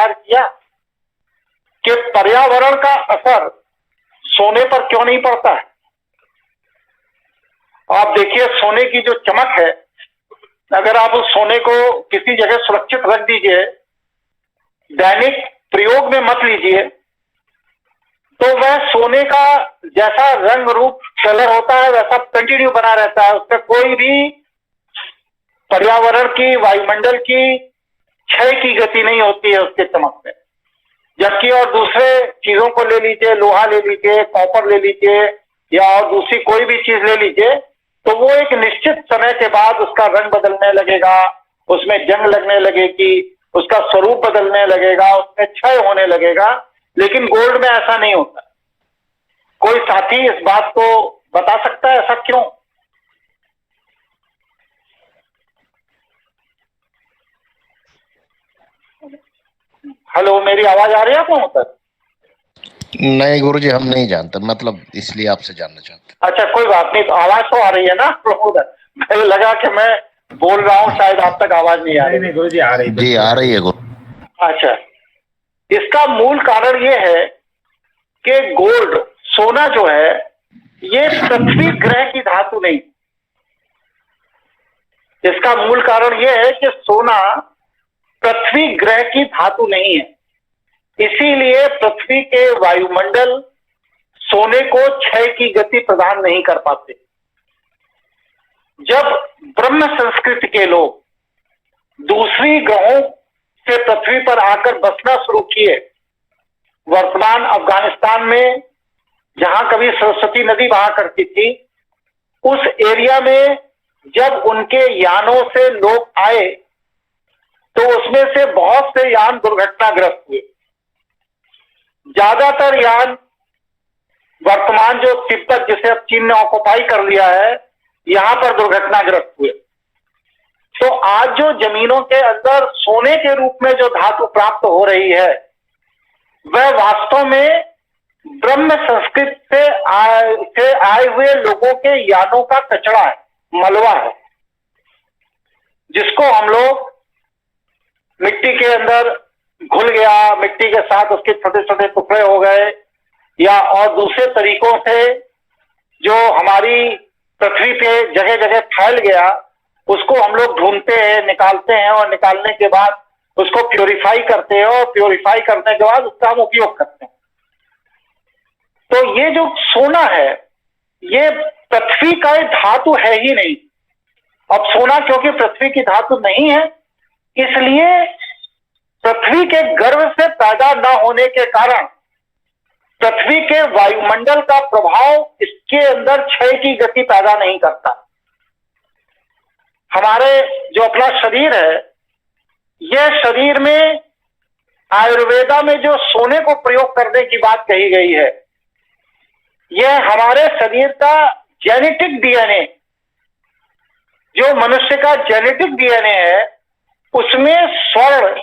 विचार किया कि पर्यावरण का असर सोने पर क्यों नहीं पड़ता है? आप देखिए, सोने की जो चमक है, अगर आप उस सोने को किसी जगह सुरक्षित रख दीजिए, दैनिक प्रयोग में मत लीजिए, तो वह सोने का जैसा रंग रूप कलर होता है वैसा कंटिन्यू बना रहता है। उसका कोई भी पर्यावरण की, वायुमंडल की क्षय की गति नहीं होती है उसके चमक में। जबकि और दूसरे चीजों को ले लीजिए, लोहा ले लीजिए, कॉपर ले लीजिए, या और दूसरी कोई भी चीज ले लीजिए, तो वो एक निश्चित समय के बाद उसका रंग बदलने लगेगा, उसमें जंग लगने लगेगी, उसका स्वरूप बदलने लगेगा, उसमें क्षय होने लगेगा। लेकिन गोल्ड में ऐसा नहीं होता। कोई साथी इस बात को बता सकता है ऐसा क्यों? हेलो, मेरी आवाज आ रही है आपको तक? नहीं गुरुजी, हम नहीं जानते, मतलब इसलिए आपसे जानना चाहते। अच्छा, कोई बात नहीं। तो आवाज तो आ रही है ना? मुझे लगा कि मैं बोल रहा हूँ, शायद आप तक आवाज नहीं आ रही। नहीं गुरुजी, आ रही है। जी आ रही है गुरु। अच्छा, इसका मूल कारण ये है कि गोल्ड, सोना जो है, ये पृथ्वी ग्रह की धातु नहीं। इसका मूल कारण यह है कि सोना पृथ्वी ग्रह की धातु नहीं है। इसीलिए पृथ्वी के वायुमंडल सोने को क्षय की गति प्रदान नहीं कर पाते। जब ब्रह्म संस्कृति के लोग दूसरी ग्रहों से पृथ्वी पर आकर बसना शुरू किए, वर्तमान अफगानिस्तान में जहां कभी सरस्वती नदी बहा करती थी, उस एरिया में जब उनके यानों से लोग आए तो उसमें से बहुत से यान दुर्घटनाग्रस्त हुए। ज्यादातर यान वर्तमान जो तिब्बत, जिसे अब चीन ने ऑक्युपाई कर लिया है, यहां पर दुर्घटनाग्रस्त हुए। तो आज जो जमीनों के अंदर सोने के रूप में जो धातु प्राप्त हो रही है, वह वास्तव में ब्रह्म संस्कृत से आए हुए लोगों के यानों का कचरा है, मलबा है, जिसको हम लोग मिट्टी के अंदर घुल गया, मिट्टी के साथ उसके छोटे छोटे टुकड़े हो गए, या और दूसरे तरीकों से जो हमारी पृथ्वी पे जगह जगह फैल गया, उसको हम लोग ढूंढते हैं, निकालते हैं, और निकालने के बाद उसको प्योरीफाई करते हैं, और प्योरीफाई करने के बाद उसका हम उपयोग करते हैं। तो ये जो सोना है, ये पृथ्वी का धातु है ही नहीं। अब सोना क्योंकि पृथ्वी की धातु नहीं है, इसलिए पृथ्वी के गर्भ से पैदा न होने के कारण पृथ्वी के वायुमंडल का प्रभाव इसके अंदर क्षय की गति पैदा नहीं करता। हमारे जो अपना शरीर है, यह शरीर में आयुर्वेदा में जो सोने को प्रयोग करने की बात कही गई है, यह हमारे शरीर का जेनेटिक डीएनए, जो मनुष्य का जेनेटिक डीएनए है, उसमें स्वर्ण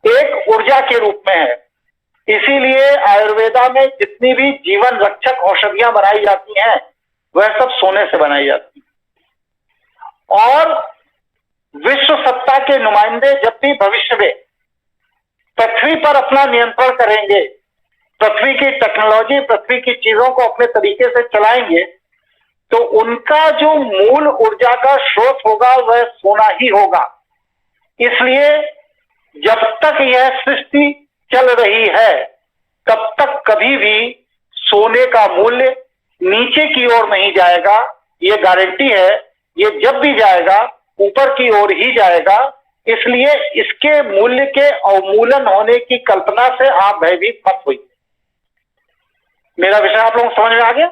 एक ऊर्जा के रूप में है। इसीलिए आयुर्वेदा में जितनी भी जीवन रक्षक औषधियां बनाई जाती हैं, वह सब सोने से बनाई जाती हैं। और विश्व सत्ता के नुमाइंदे जब भी भविष्य में पृथ्वी पर अपना नियंत्रण करेंगे, पृथ्वी की टेक्नोलॉजी, पृथ्वी की चीजों को अपने तरीके से चलाएंगे, तो उनका जो मूल ऊर्जा का स्रोत होगा वह सोना ही होगा। इसलिए जब तक यह सृष्टि चल रही है, तब तक कभी भी सोने का मूल्य नीचे की ओर नहीं जाएगा, ये गारंटी है। ये जब भी जाएगा, ऊपर की ओर ही जाएगा। इसलिए इसके मूल्य के अवमूलन होने की कल्पना से आप भयभीत मत होइए। मेरा विषय आप लोगों को समझ में आ गया?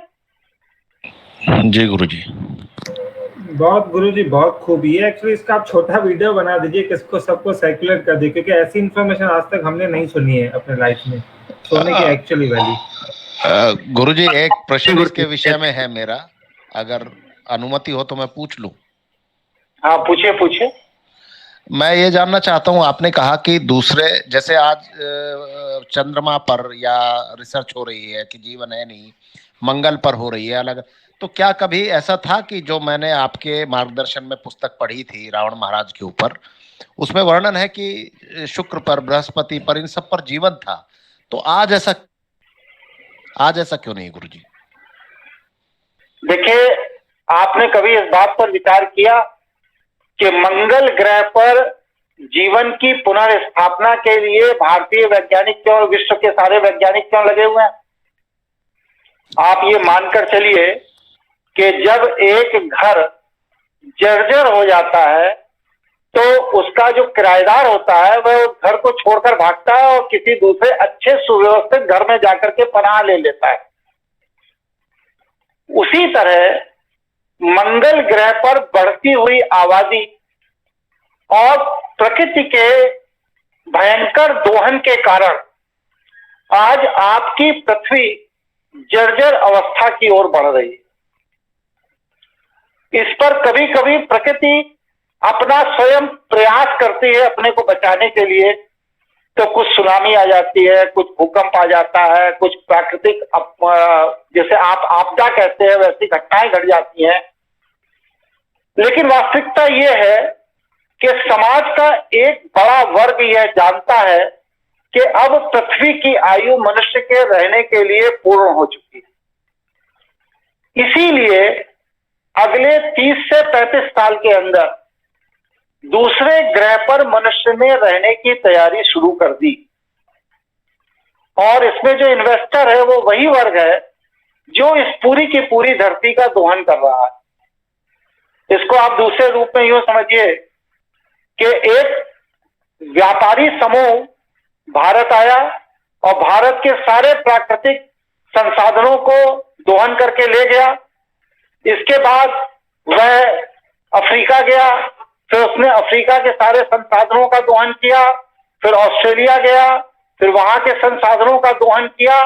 जी गुरुजी। बहुत गुरुजी, बहुत खूब। ये एक्चुअली इसका आप छोटा वीडियो बना दीजिए, किसको सबको सर्कुलेट कर दीजिए, क्योंकि ऐसी इन्फॉर्मेशन आज तक हमने नहीं सुनी है अपने लाइफ में, सोने की एक्चुअली वैल्यू। गुरुजी, एक प्रश्न इसके विषय में है मेरा, अगर अनुमति हो तो मैं पूछ लूं? हाँ, पूछिए पूछिए। मैं ये जानना चाहता हूँ, आपने कहा कि दूसरे, जैसे आज चंद्रमा पर या रिसर्च हो रही है कि जीवन है नहीं, मंगल पर हो रही है अलग, तो क्या कभी ऐसा था कि जो मैंने आपके मार्गदर्शन में पुस्तक पढ़ी थी रावण महाराज के ऊपर, उसमें वर्णन है कि शुक्र पर, बृहस्पति पर, इन सब पर जीवन था। तो आज ऐसा क्यों नहीं गुरुजी? देखिए, आपने कभी इस बात पर विचार किया कि मंगल ग्रह पर जीवन की पुनर्स्थापना के लिए भारतीय वैज्ञानिक क्यों और विश्व के सारे वैज्ञानिक क्यों लगे हुए हैं? आप ये मानकर चलिए कि जब एक घर जर्जर हो जाता है तो उसका जो किराएदार होता है वह उस घर को छोड़कर भागता है और किसी दूसरे अच्छे सुव्यवस्थित घर में जाकर के पनाह ले लेता है। उसी तरह मंगल ग्रह पर बढ़ती हुई आबादी और प्रकृति के भयंकर दोहन के कारण आज आपकी पृथ्वी जर्जर अवस्था की ओर बढ़ रही है। इस पर कभी कभी प्रकृति अपना स्वयं प्रयास करती है अपने को बचाने के लिए, तो कुछ सुनामी आ जाती है, कुछ भूकंप आ जाता है, कुछ प्राकृतिक जैसे आप आपदा कहते हैं वैसी घटनाएं घट जाती हैं। लेकिन वास्तविकता यह है कि समाज का एक बड़ा वर्ग यह जानता है कि अब पृथ्वी की आयु मनुष्य के रहने के लिए पूर्ण हो चुकी है। इसीलिए अगले 30 से 35 साल के अंदर दूसरे ग्रह पर मनुष्य ने रहने की तैयारी शुरू कर दी। और इसमें जो इन्वेस्टर है वो वही वर्ग है जो इस पूरी की पूरी धरती का दोहन कर रहा है। इसको आप दूसरे रूप में यूं समझिए कि एक व्यापारी समूह भारत आया और भारत के सारे प्राकृतिक संसाधनों को दोहन करके ले गया। इसके बाद वह अफ्रीका गया, फिर उसने अफ्रीका के सारे संसाधनों का दोहन किया, फिर ऑस्ट्रेलिया गया, फिर वहां के संसाधनों का दोहन किया।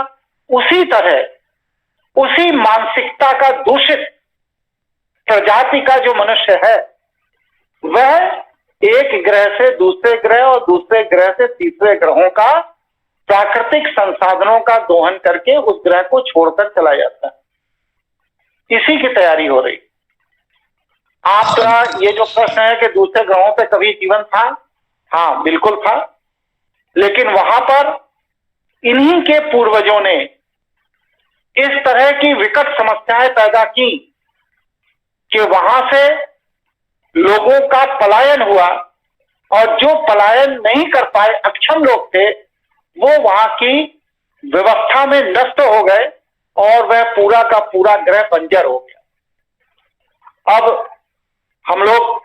उसी तरह उसी मानसिकता का दूषित प्रजाति का जो मनुष्य है वह एक ग्रह से दूसरे ग्रह और दूसरे ग्रह से तीसरे ग्रहों का प्राकृतिक संसाधनों का दोहन करके उस ग्रह को छोड़कर चला जाता है। इसी की तैयारी हो रही। आपका ये जो प्रश्न है कि दूसरे ग्रहों पे कभी जीवन था, हाँ बिल्कुल था, लेकिन वहां पर इन्हीं के पूर्वजों ने इस तरह की विकट समस्याएं पैदा की कि वहां से लोगों का पलायन हुआ और जो पलायन नहीं कर पाए अक्षम लोग थे वो वहां की व्यवस्था में नष्ट हो गए और वह पूरा का पूरा ग्रह बंजर हो गया। अब हम लोग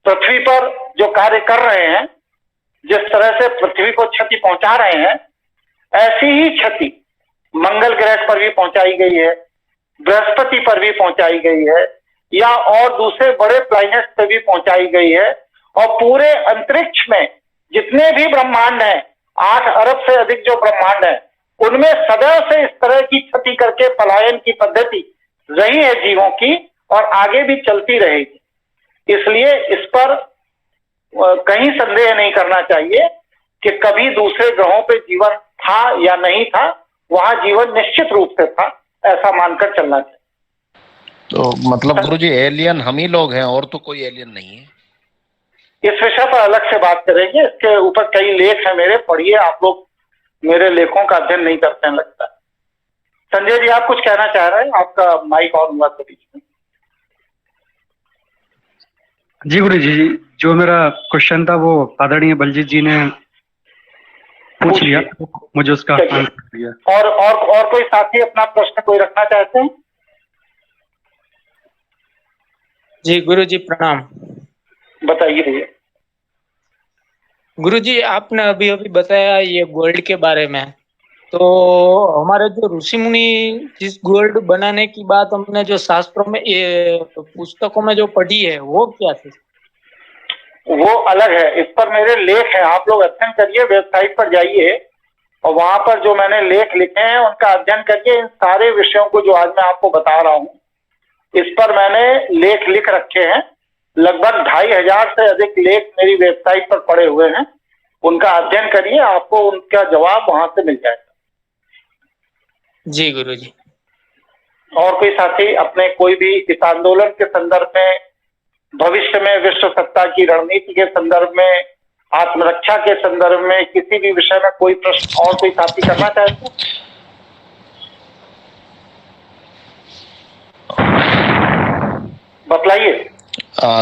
पृथ्वी पर जो कार्य कर रहे हैं, जिस तरह से पृथ्वी को क्षति पहुंचा रहे हैं, ऐसी ही क्षति मंगल ग्रह पर भी पहुंचाई गई है, बृहस्पति पर भी पहुंचाई गई है, या और दूसरे बड़े प्लैनेट पे भी पहुंचाई गई है। और पूरे अंतरिक्ष में जितने भी ब्रह्मांड हैं, 8 अरब से अधिक जो ब्रह्मांड है, उनमें सदैव से इस तरह की क्षति करके पलायन की पद्धति रही है जीवों की और आगे भी चलती रहेगी। इसलिए इस पर कहीं संदेह नहीं करना चाहिए कि कभी दूसरे ग्रहों पे जीवन था या नहीं था, वहां जीवन निश्चित रूप से था, ऐसा मानकर चलना चाहिए। तो मतलब गुरुजी एलियन हम ही लोग हैं और तो कोई एलियन नहीं है? इस विषय पर अलग से बात करेंगे, इसके ऊपर कई लेख हैं मेरे, पढ़िए। आप लोग मेरे लेखों का अध्ययन नहीं करते हैं लगता है। संजय जी आप कुछ कहना चाह रहे हैं? आपका माइक ऑन हुआ था बीच में। जी गुरु जी, जो मेरा क्वेश्चन था वो आदरणीय बलजीत जी ने पूछ लिया, मुझे उसका आंसर दिया। और कोई साथी अपना प्रश्न कोई रखना चाहते हैं? जी गुरु जी प्रणाम। बताइए भैया। गुरु जी आपने अभी अभी बताया ये गोल्ड के बारे में, तो हमारे जो ऋषि मुनि जिस गोल्ड बनाने की बात हमने जो शास्त्रों में ये पुस्तकों में जो पढ़ी है वो क्या थी? वो अलग है, इस पर मेरे लेख हैं, आप लोग अध्ययन करिए, वेबसाइट पर जाइए और वहां पर जो मैंने लेख लिखे हैं उनका अध्ययन करिए। इन सारे विषयों को जो आज मैं आपको बता रहा हूँ इस पर मैंने लेख लिख रखे हैं। लगभग 2500 से अधिक लेख मेरी वेबसाइट पर पड़े हुए हैं, उनका अध्ययन करिए, आपको उनका जवाब वहां से मिल जाएगा। जी गुरु जी। और कोई साथी अपने कोई भी इस आंदोलन के संदर्भ में, भविष्य में विश्व सत्ता की रणनीति के संदर्भ में आत्मरक्षा के संदर्भ में किसी भी विषय में कोई प्रश्न और कोई साथी करना चाहते हैं? बतलाइए।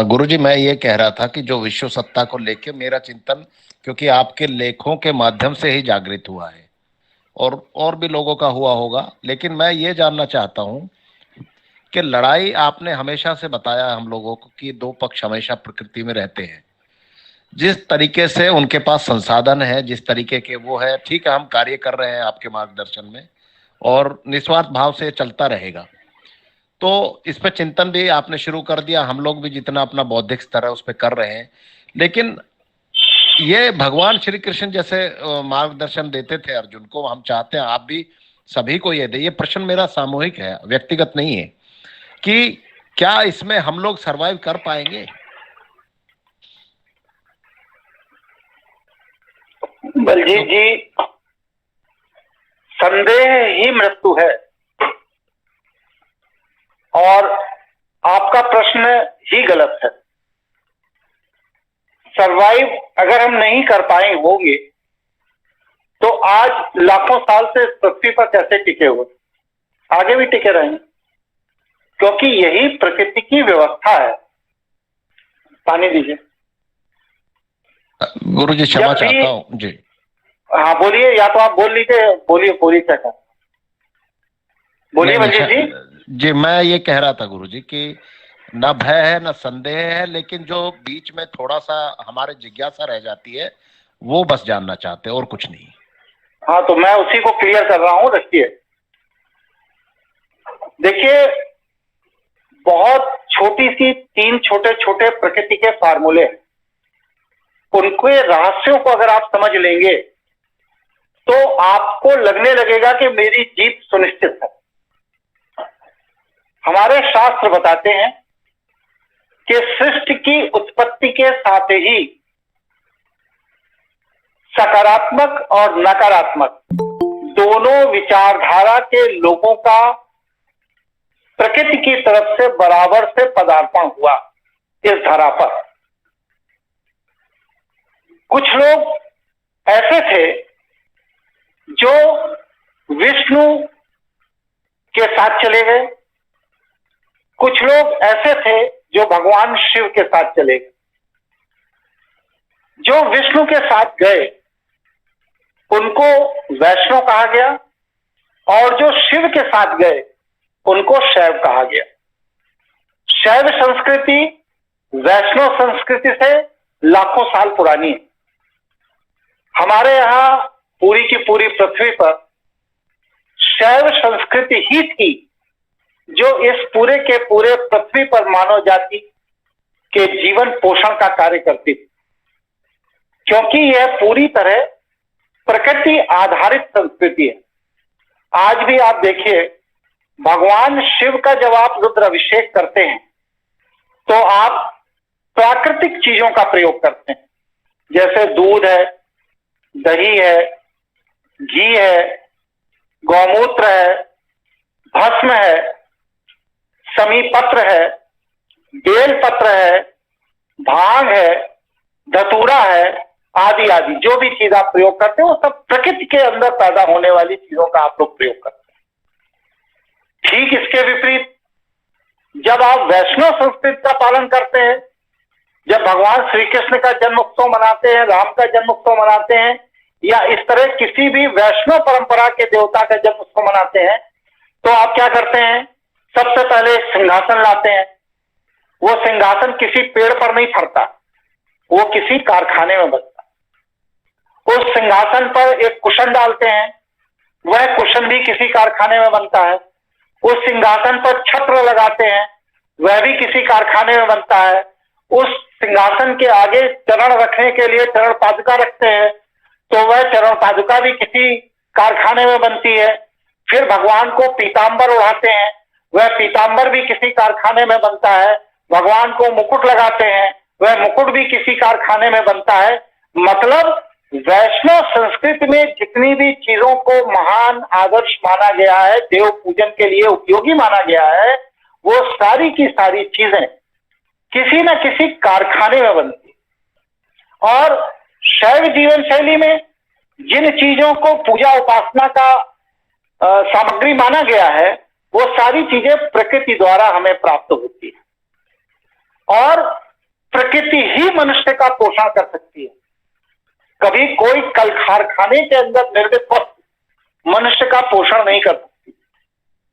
गुरुजी, मैं ये कह रहा था कि जो विश्व सत्ता को लेके मेरा चिंतन, क्योंकि आपके लेखों के माध्यम से ही जागृत हुआ है और भी लोगों का हुआ होगा, लेकिन मैं ये जानना चाहता हूं कि लड़ाई, आपने हमेशा से बताया हम लोगों को कि दो पक्ष हमेशा प्रकृति में रहते हैं। जिस तरीके से उनके पास संसाधन है, जिस तरीके के वो है, ठीक है, हम कार्य कर रहे हैं आपके मार्गदर्शन में और निस्वार्थ भाव से चलता रहेगा। तो इस पे चिंतन भी आपने शुरू कर दिया, हम लोग भी जितना अपना बौद्धिक स्तर है उस पे कर रहे हैं। लेकिन ये भगवान श्री कृष्ण जैसे मार्गदर्शन देते थे अर्जुन को, हम चाहते हैं आप भी सभी को ये दे। ये प्रश्न मेरा सामूहिक है, व्यक्तिगत नहीं है, कि क्या इसमें हम लोग सरवाइव कर पाएंगे? बलजीत जी, संदेह ही मृत्यु है और आपका प्रश्न ही गलत है। सरवाइव अगर हम नहीं कर पाए होंगे तो आज लाखों साल से इस पृथ्वी पर कैसे टिके हुए, आगे भी टिके रहेंगे, क्योंकि यही प्रकृति की व्यवस्था है। पानी दीजिए। गुरुजी क्षमा चाहता हूँ जी। हाँ बोलिए, या तो आप बोल लीजिए, बोलिए पूरी क्या कर, बोलिए बलजीत जी। जी, मैं ये कह रहा था गुरुजी कि न भय है न संदेह है, लेकिन जो बीच में थोड़ा सा हमारे जिज्ञासा रह जाती है वो बस जानना चाहते हैं और कुछ नहीं। हाँ, तो मैं उसी को क्लियर कर रहा हूं। रखिए, देखिए, बहुत छोटी सी 3 छोटे छोटे प्रकृति के फार्मूले हैं, उनके रहस्यों को अगर आप समझ लेंगे तो आपको लगने लगेगा कि मेरी जीत सुनिश्चित है। हमारे शास्त्र बताते हैं कि सृष्टि की उत्पत्ति के साथ ही सकारात्मक और नकारात्मक दोनों विचारधारा के लोगों का प्रकृति की तरफ से बराबर से पदार्पण हुआ इस धरा पर। कुछ लोग ऐसे थे जो विष्णु के साथ चले गए, कुछ लोग ऐसे थे जो भगवान शिव के साथ चले गए। जो विष्णु के साथ गए उनको वैष्णव कहा गया और जो शिव के साथ गए उनको शैव कहा गया। शैव संस्कृति वैष्णव संस्कृति से लाखों साल पुरानी है। हमारे यहां पूरी की पूरी पृथ्वी पर शैव संस्कृति ही थी जो इस पूरे के पूरे पृथ्वी पर मानव जाति के जीवन पोषण का कार्य करती थी, क्योंकि यह पूरी तरह प्रकृति आधारित संस्कृति है। आज भी आप देखिए, भगवान शिव का जब आप रुद्राभिषेक करते हैं तो आप प्राकृतिक चीजों का प्रयोग करते हैं, जैसे दूध है, दही है, घी है, गौमूत्र है, भस्म है, समीपत्र है, बेलपत्र है, भांग है, धतूरा है, आदि आदि जो भी चीज आप प्रयोग करते हो वो सब प्रकृति के अंदर पैदा होने वाली चीजों का आप लोग प्रयोग करते हैं। ठीक इसके विपरीत जब आप वैष्णव संस्कृति का पालन करते हैं, जब भगवान श्री कृष्ण का जन्म उत्सव मनाते हैं, राम का जन्म उत्सव मनाते हैं, या इस तरह किसी भी वैष्णव परंपरा के देवता का जन्म उत्सव मनाते हैं, तो आप क्या करते हैं? सबसे पहले सिंहासन लाते हैं। वो सिंहासन किसी पेड़ पर नहीं फरता, वो किसी कारखाने में बनता। उस सिंहासन पर एक कुशन डालते हैं, वह कुशन भी किसी कारखाने में बनता है। उस सिंहासन पर छत्र लगाते हैं, वह भी किसी कारखाने में बनता है। उस सिंहासन के आगे चरण रखने के लिए चरण पादुका रखते हैं, तो वह चरण पादुका भी किसी कारखाने में बनती है। फिर भगवान को पीतांबर उड़ाते हैं, वह पीतांबर भी किसी कारखाने में बनता है। भगवान को मुकुट लगाते हैं, वह मुकुट भी किसी कारखाने में बनता है। मतलब वैष्णव संस्कृति में जितनी भी चीजों को महान आदर्श माना गया है, देव पूजन के लिए उपयोगी माना गया है, वो सारी की सारी चीजें किसी न किसी कारखाने में बनती। और शैव जीवन शैली में जिन चीजों को पूजा उपासना का सामग्री माना गया है, वो सारी चीजें प्रकृति द्वारा हमें प्राप्त होती है और प्रकृति ही मनुष्य का पोषण कर सकती है। कभी कोई कल कारखाने के अंदर निर्मित वस्तु मनुष्य का पोषण नहीं कर सकती।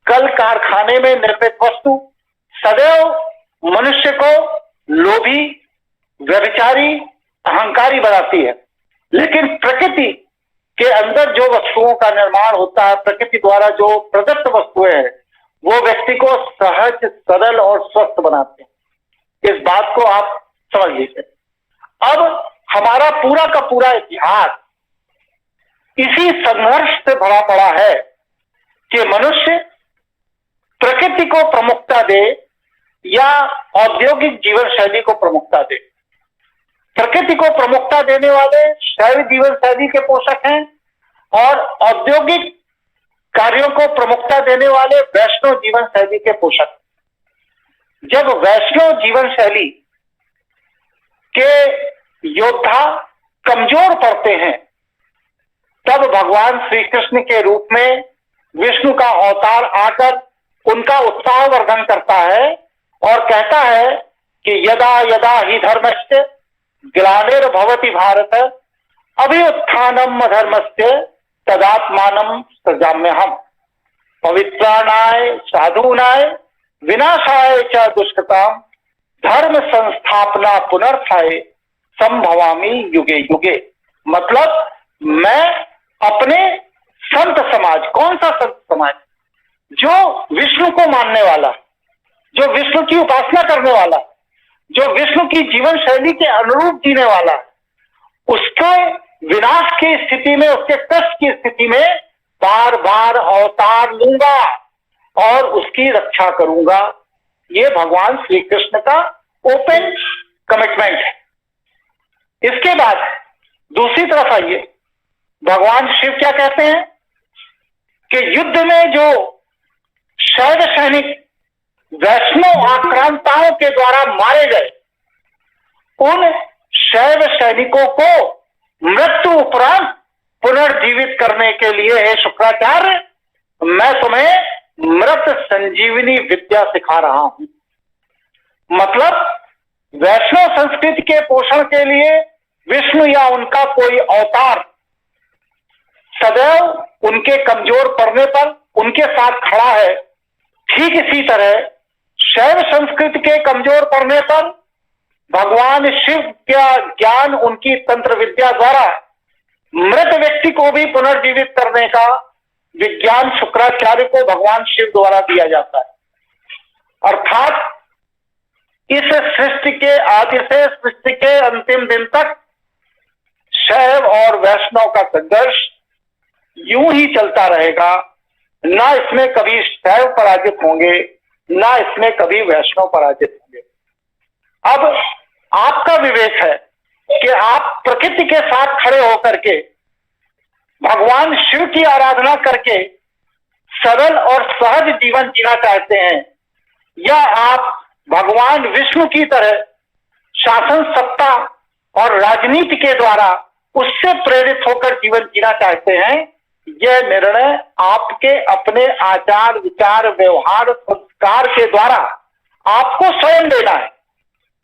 कल कारखाने में निर्मित वस्तु सदैव मनुष्य को लोभी, व्यभिचारी, अहंकारी बनाती है। लेकिन प्रकृति के अंदर जो वस्तुओं का निर्माण होता है, प्रकृति द्वारा जो प्रदत्त वस्तुएं हैं, वो व्यक्ति को सहज, सरल और स्वस्थ बनाते हैं। इस बात को आप समझ लीजिए। अब हमारा पूरा का पूरा इतिहास इसी संघर्ष से भरा पड़ा है कि मनुष्य प्रकृति को प्रमुखता दे या औद्योगिक जीवन शैली को प्रमुखता दे। प्रकृति को प्रमुखता देने वाले शैव जीवन शैली के पोषक हैं और औद्योगिक कार्यों को प्रमुखता देने वाले वैष्णव जीवन शैली के पोषक। जब वैष्णव जीवन शैली के योद्धा कमजोर पड़ते हैं, तब भगवान श्री कृष्ण के रूप में विष्णु का अवतार आकर उनका उत्साहवर्धन करता है और कहता है कि यदा यदा ही धर्मस्य ग्लानिर्भवति भारत अभ्युत्थानम अधर्मस्य तदात्मानं सृजाम्यहम्। पवित्राणाय साधूनाय विनाशाय च दुष्कृताम धर्म संस्थापना पुनर्थाय संभवामि युगे युगे। मतलब मैं अपने संत समाज, कौन सा संत समाज? जो विष्णु को मानने वाला, जो विष्णु की उपासना करने वाला, जो विष्णु की जीवन शैली के अनुरूप जीने वाला, उसके विनाश की स्थिति में, उसके कष्ट की स्थिति में बार बार अवतार लूंगा और उसकी रक्षा करूंगा। ये भगवान श्री कृष्ण का ओपन कमिटमेंट है। इसके बाद दूसरी तरफ आइए, भगवान शिव क्या कहते हैं कि युद्ध में जो शैव सैनिक वैष्णव आक्रांताओं के द्वारा मारे गए, उन शैव सैनिकों को मृत्यु उपरांत पुनर्जीवित करने के लिए, हे शुक्राचार्य, मैं तुम्हें मृत संजीवनी विद्या सिखा रहा हूं। मतलब वैष्णव संस्कृति के पोषण के लिए विष्णु या उनका कोई अवतार सदैव उनके कमजोर पड़ने पर उनके साथ खड़ा है। ठीक इसी तरह शैव संस्कृति के कमजोर पड़ने पर भगवान शिव का ज्ञान, उनकी तंत्र विद्या द्वारा मृत व्यक्ति को भी पुनर्जीवित करने का विज्ञान शुक्राचार्य को भगवान शिव द्वारा दिया जाता है। अर्थात इस सृष्टि के आदि से सृष्टि के अंतिम दिन तक शैव और वैष्णव का संघर्ष यूं ही चलता रहेगा। ना इसमें कभी शैव पराजित होंगे, ना इसमें कभी वैष्णव पराजित होंगे। अब आपका विवेक है कि आप प्रकृति के साथ खड़े होकर के भगवान शिव की आराधना करके सरल और सहज जीवन जीना चाहते हैं, या आप भगवान विष्णु की तरह शासन, सत्ता और राजनीति के द्वारा उससे प्रेरित होकर जीवन जीना चाहते हैं। यह निर्णय आपके अपने आचार, विचार, व्यवहार, संस्कार के द्वारा आपको स्वयं लेना है।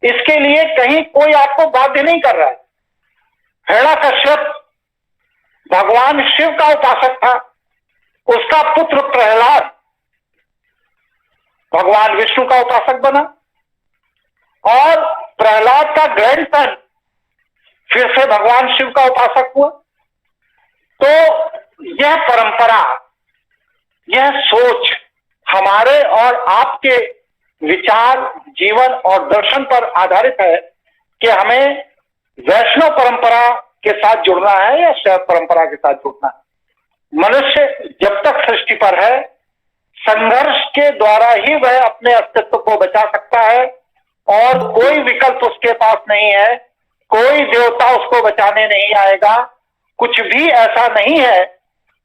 इसके लिए कहीं कोई आपको बाध्य नहीं कर रहा है। हिरण्यकश्यप भगवान शिव का उपासक था, उसका पुत्र प्रहलाद भगवान विष्णु का उपासक बना और प्रहलाद का ग्रैंडसन फिर से भगवान शिव का उपासक हुआ। तो यह परंपरा, यह सोच हमारे और आपके विचार, जीवन और दर्शन पर आधारित है कि हमें वैष्णव परंपरा के साथ जुड़ना है या शैव परंपरा के साथ जुड़ना है। मनुष्य जब तक सृष्टि पर है, संघर्ष के द्वारा ही वह अपने अस्तित्व को बचा सकता है और कोई विकल्प उसके पास नहीं है। कोई देवता उसको बचाने नहीं आएगा। कुछ भी ऐसा नहीं है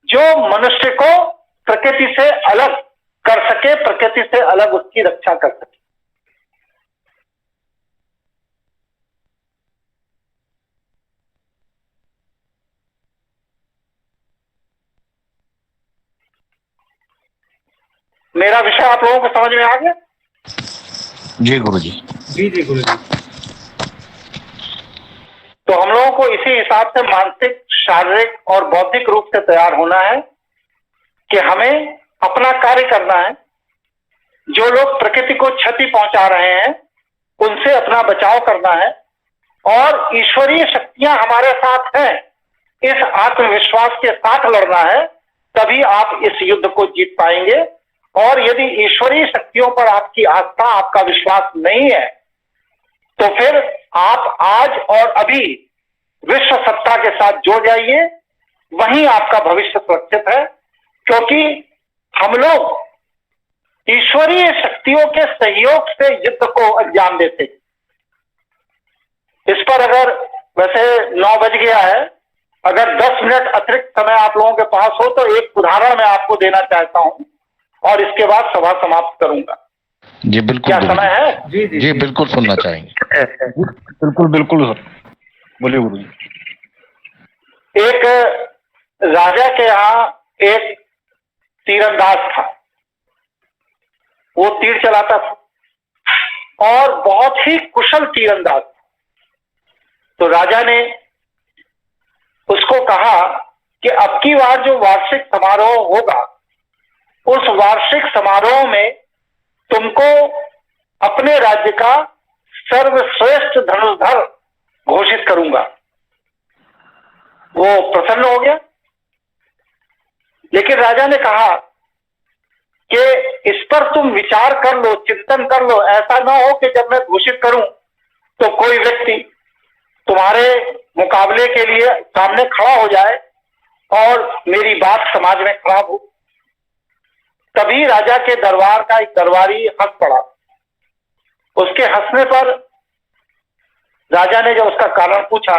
जो मनुष्य को प्रकृति से अलग कर सके, प्रकृति से अलग उसकी रक्षा कर सके। मेरा विषय आप लोगों को समझ में आ गया? जी गुरुजी। जी गुरुजी। तो हम लोगों को इसी हिसाब से मानसिक, शारीरिक और बौद्धिक रूप से तैयार होना है कि हमें अपना कार्य करना है। जो लोग प्रकृति को क्षति पहुंचा रहे हैं उनसे अपना बचाव करना है और ईश्वरीय शक्तियां हमारे साथ हैं, इस आत्मविश्वास के साथ लड़ना है, तभी आप इस युद्ध को जीत पाएंगे। और यदि ईश्वरीय शक्तियों पर आपकी आस्था, आपका विश्वास नहीं है, तो फिर आप आज और अभी विश्व सत्ता के साथ जुड़ जाइए, वहीं आपका भविष्य सुरक्षित है। क्योंकि हम लोग ईश्वरीय शक्तियों के सहयोग से युद्ध को अंजाम देते। इस पर अगर वैसे 9 बज गया है, अगर 10 मिनट अतिरिक्त समय आप लोगों के पास हो तो एक उदाहरण मैं आपको देना चाहता हूं और इसके बाद सभा समाप्त करूंगा। जी बिल्कुल। क्या समय है? जी बिल्कुल सुनना चाहेंगे। बिल्कुल बिल्कुल सर, बोलिए गुरु जी। एक राजा के यहाँ एक तीरंदाज था। वो तीर चलाता था और बहुत ही कुशल तीरंदाज था। तो राजा ने उसको कहा कि अब की बार जो वार्षिक समारोह होगा, उस वार्षिक समारोह में तुमको अपने राज्य का सर्वश्रेष्ठ धनुर्धर घोषित करूंगा। वो प्रसन्न हो गया, लेकिन राजा ने कहा कि इस पर तुम विचार कर लो, चिंतन कर लो। ऐसा ना हो कि जब मैं घोषित करूं तो कोई व्यक्ति तुम्हारे मुकाबले के लिए सामने खड़ा हो जाए और मेरी बात समाज में खराब हो। तभी राजा के दरबार का एक दरबारी हंस पड़ा। उसके हंसने पर राजा ने जब उसका कारण पूछा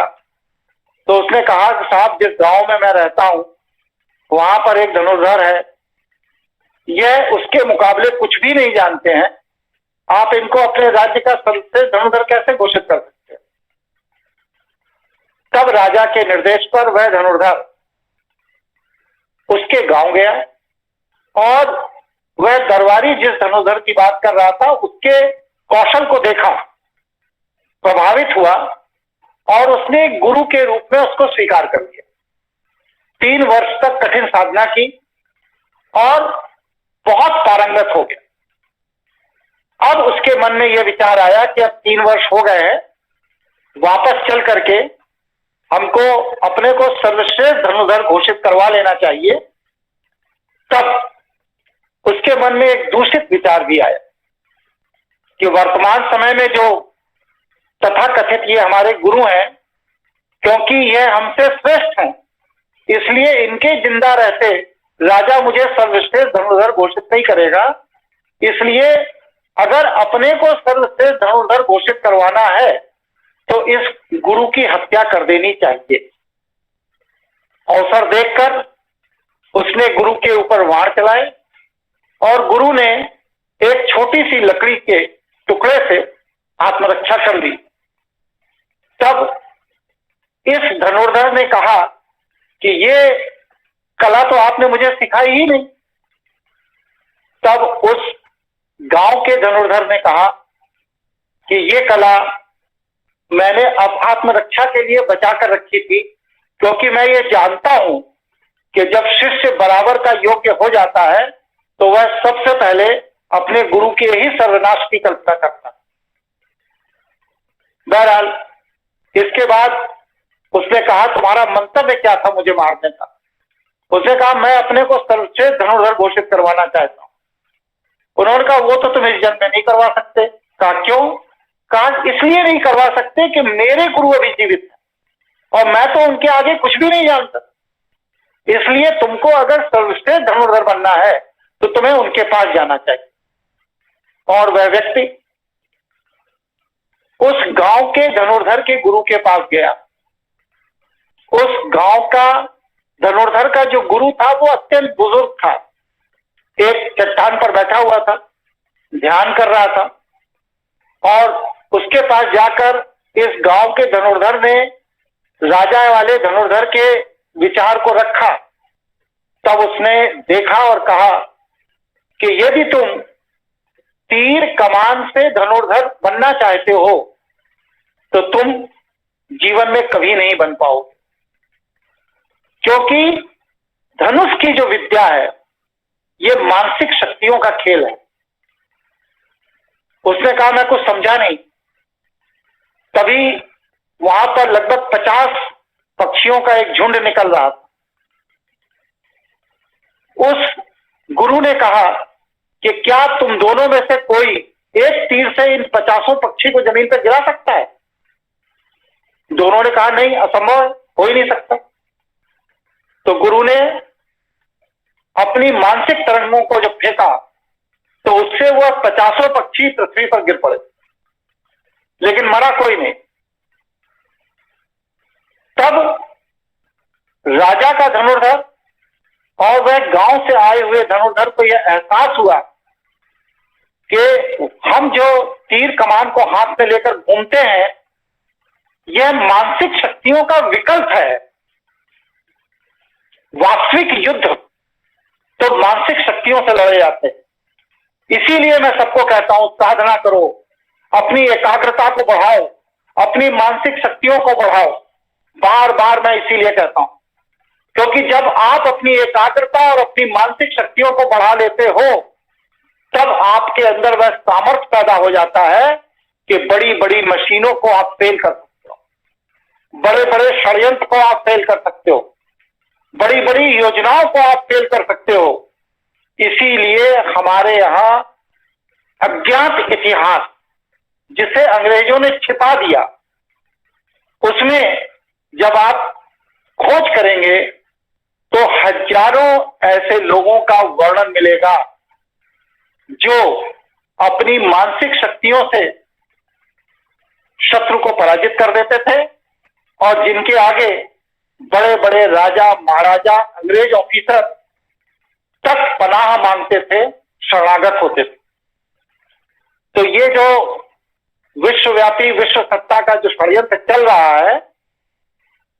तो उसने कहा कि साहब, जिस गांव में मैं रहता हूं वहां पर एक धनुर्धर है, यह उसके मुकाबले कुछ भी नहीं जानते हैं। आप इनको अपने राज्य का सर्वश्रेष्ठ धनुर्धर कैसे घोषित कर सकते हैं? तब राजा के निर्देश पर वह धनुर्धर उसके गांव गया और वह दरबारी जिस धनुर्धर की बात कर रहा था उसके कौशल को देखा, प्रभावित हुआ और उसने गुरु के रूप में उसको स्वीकार कर लिया। 3 वर्ष तक कठिन साधना की और बहुत पारंगत हो गया। अब उसके मन में यह विचार आया कि अब 3 वर्ष हो गए हैं, वापस चल करके हमको अपने को सर्वश्रेष्ठ धनुर्धर घोषित करवा लेना चाहिए। तब उसके मन में एक दूषित विचार भी आया कि वर्तमान समय में जो तथाकथित ये हमारे गुरु हैं, क्योंकि ये हमसे श्रेष्ठ हैं, इसलिए इनके जिंदा रहते राजा मुझे सर्वश्रेष्ठ धनुर्धर घोषित नहीं करेगा। इसलिए अगर अपने को सर्वश्रेष्ठ धनुर्धर घोषित करवाना है तो इस गुरु की हत्या कर देनी चाहिए। अवसर देखकर उसने गुरु के ऊपर वार चलाए और गुरु ने एक छोटी सी लकड़ी के टुकड़े से आत्मरक्षा कर ली। तब इस धनुर्धर ने कहा कि ये कला तो आपने मुझे सिखाई ही नहीं। तब उस गांव के धनुर्धर ने कहा कि ये कला मैंने अब आत्मरक्षा के लिए बचा कर रखी थी, क्योंकि मैं ये जानता हूं कि जब शिष्य बराबर का योग्य हो जाता है तो वह सबसे पहले अपने गुरु के ही सर्वनाश की कल्पना करता है। बहरहाल इसके बाद उसने कहा तुम्हारा मंतव्य क्या था मुझे मारने का? उसने कहा मैं अपने को सर्वश्रेष्ठ धनुर्धर घोषित करवाना चाहता हूं। उन्होंने कहा वो तो तुम इस जन्म में नहीं करवा सकते। कहा क्यों? कहा इसलिए नहीं करवा सकते कि मेरे गुरु अभी जीवित है और मैं तो उनके आगे कुछ भी नहीं जानता। इसलिए तुमको अगर सर्वश्रेष्ठ धनुर्धर बनना है तो तुम्हें उनके पास जाना चाहिए। और वह व्यक्ति उस गांव के धनुर्धर के गुरु के पास गया। उस गांव का धनुर्धर का जो गुरु था वो अत्यंत बुजुर्ग था। एक चट्टान पर बैठा हुआ था, ध्यान कर रहा था और उसके पास जाकर इस गांव के धनुर्धर ने राजा वाले धनुर्धर के विचार को रखा। तब उसने देखा और कहा कि यदि तुम तीर कमान से धनुर्धर बनना चाहते हो तो तुम जीवन में कभी नहीं बन पाओगे, क्योंकि धनुष की जो विद्या है ये मानसिक शक्तियों का खेल है। उसने कहा मैं कुछ समझा नहीं। तभी वहां पर लगभग 50 पक्षियों का एक झुंड निकल रहा था। उस गुरु ने कहा कि क्या तुम दोनों में से कोई एक तीर से इन 50 पक्षी को जमीन पर गिरा सकता है? दोनों ने कहा नहीं, असंभव है, हो ही नहीं सकता। तो गुरु ने अपनी मानसिक तरंगों को जब फेंका तो उससे वह 50 पक्षी पृथ्वी पर गिर पड़े, लेकिन मरा कोई नहीं। तब राजा का धनुर्धर और वह गांव से आए हुए धनुर्धर को यह एहसास हुआ कि हम जो तीर कमान को हाथ में लेकर घूमते हैं यह मानसिक शक्तियों का विकल्प है। वास्तविक युद्ध तो मानसिक शक्तियों से लड़े जाते हैं। इसीलिए मैं सबको कहता हूं, साधना करो, अपनी एकाग्रता को बढ़ाओ, अपनी मानसिक शक्तियों को बढ़ाओ। बार बार मैं इसीलिए कहता हूं, क्योंकि जब आप अपनी एकाग्रता और अपनी मानसिक शक्तियों को बढ़ा लेते हो तब आपके अंदर वह सामर्थ्य पैदा हो जाता है कि बड़ी बड़ी मशीनों को आप फेल कर सकते हो, बड़े बड़े षड्यंत्र को आप फेल कर सकते हो, बड़ी बड़ी योजनाओं को आप फेल कर सकते हो। इसीलिए हमारे यहां अज्ञात इतिहास जिसे अंग्रेजों ने छिपा दिया, उसमें जब आप खोज करेंगे तो हजारों ऐसे लोगों का वर्णन मिलेगा जो अपनी मानसिक शक्तियों से शत्रु को पराजित कर देते थे और जिनके आगे बड़े बड़े राजा महाराजा अंग्रेज ऑफिसर तक पनाह मांगते थे, शरणागत होते थे। तो ये जो विश्वव्यापी विश्व सत्ता का जो षड्यंत्र चल रहा है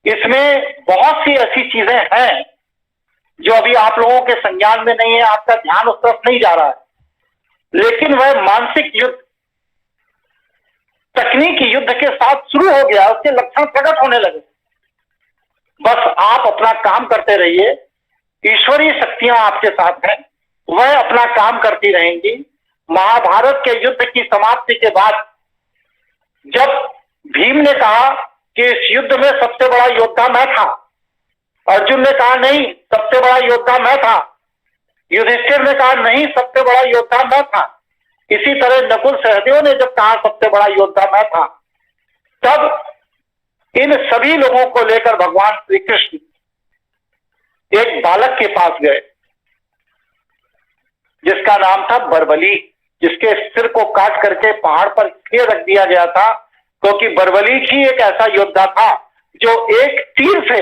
इसमें बहुत सी ऐसी चीजें हैं जो अभी आप लोगों के संज्ञान में नहीं है, आपका ध्यान उस तरफ नहीं जा रहा है, लेकिन वह मानसिक युद्ध तकनीकी युद्ध के साथ शुरू हो गया, उसके लक्षण प्रकट होने लगे। बस आप अपना काम करते रहिए, ईश्वरीय शक्तियां आपके साथ हैं, वह अपना काम करती रहेंगी। महाभारत के युद्ध की समाप्ति के बाद जब भीम ने कहा कि इस युद्ध में सबसे बड़ा योद्धा मैं था, अर्जुन ने कहा नहीं सबसे बड़ा योद्धा मैं था, युधिष्ठिर ने कहा नहीं सबसे बड़ा योद्धा मैं था, इसी तरह नकुल सहदेव ने जब कहा सबसे बड़ा योद्धा मैं था, तब इन सभी लोगों को लेकर भगवान श्री कृष्ण एक बालक के पास गए जिसका नाम था बरबली, जिसके सिर को काट करके पहाड़ पर इसलिए रख दिया गया था क्योंकि बरबलीक ही एक ऐसा योद्धा था जो एक तीर से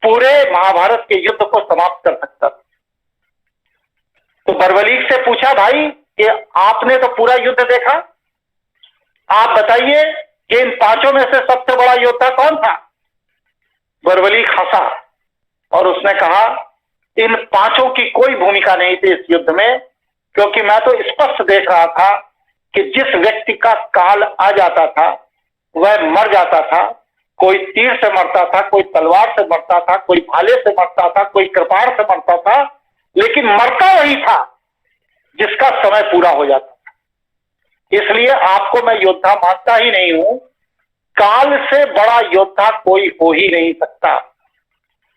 पूरे महाभारत के युद्ध को समाप्त कर सकता था। तो बरबलीक से पूछा भाई कि आपने तो पूरा युद्ध देखा, आप बताइए कि इन पांचों में से सबसे बड़ा योद्धा कौन था? बरबलीक हंसा और उसने कहा इन पांचों की कोई भूमिका नहीं थी इस युद्ध में, क्योंकि मैं तो स्पष्ट देख रहा था कि जिस व्यक्ति का काल आ जाता था वह मर जाता था। कोई तीर से मरता था, कोई तलवार से मरता था, कोई भाले से मरता था, कोई कृपाण से मरता था, लेकिन मरता वही था जिसका समय पूरा हो जाता था। इसलिए आपको मैं योद्धा मानता ही नहीं हूं, काल से बड़ा योद्धा कोई हो ही नहीं सकता।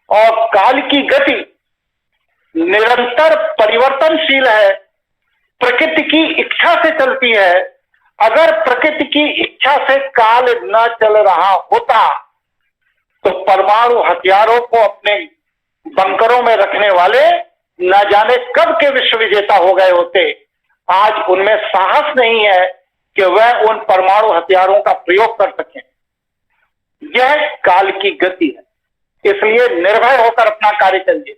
और काल की गति निरंतर परिवर्तनशील है, प्रकृति की इच्छा से चलती है। अगर प्रकृति की इच्छा से काल न चल रहा होता तो परमाणु हथियारों को अपने बंकरों में रखने वाले न जाने कब के विश्व विजेता हो गए होते। आज उनमें साहस नहीं है कि वह उन परमाणु हथियारों का प्रयोग कर सकें। यह काल की गति है, इसलिए निर्भय होकर अपना कार्य करिए,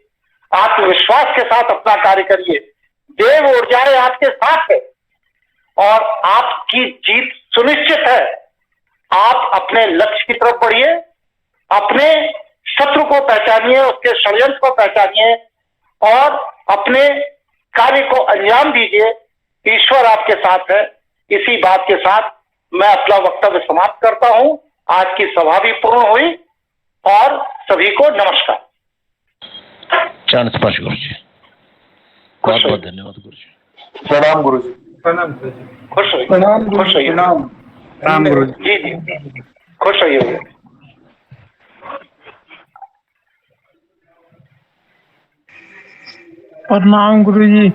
आत्मविश्वास के साथ अपना कार्य करिए। देव ऊर्जाएं आपके साथ है और आपकी जीत सुनिश्चित है। आप अपने लक्ष्य की तरफ बढ़िए, अपने शत्रु को पहचानिए, उसके षड्यंत्र को पहचानिए और अपने कार्य को अंजाम दीजिए, ईश्वर आपके साथ है। इसी बात के साथ मैं अपना वक्तव्य समाप्त करता हूं। आज की सभा भी पूर्ण हुई और सभी को नमस्कार। चरण स्पर्श गुरु जी, बहुत बहुत धन्यवाद गुरु जी। प्रणाम गुरु जी। प्रणाम गुरु जी। खुश रहिए, प्रणाम गुरु खुश जी, रहिए। प्रणाम। राम गुरु जी। जी जी, खुश रहिए। प्रणाम गुरु जी।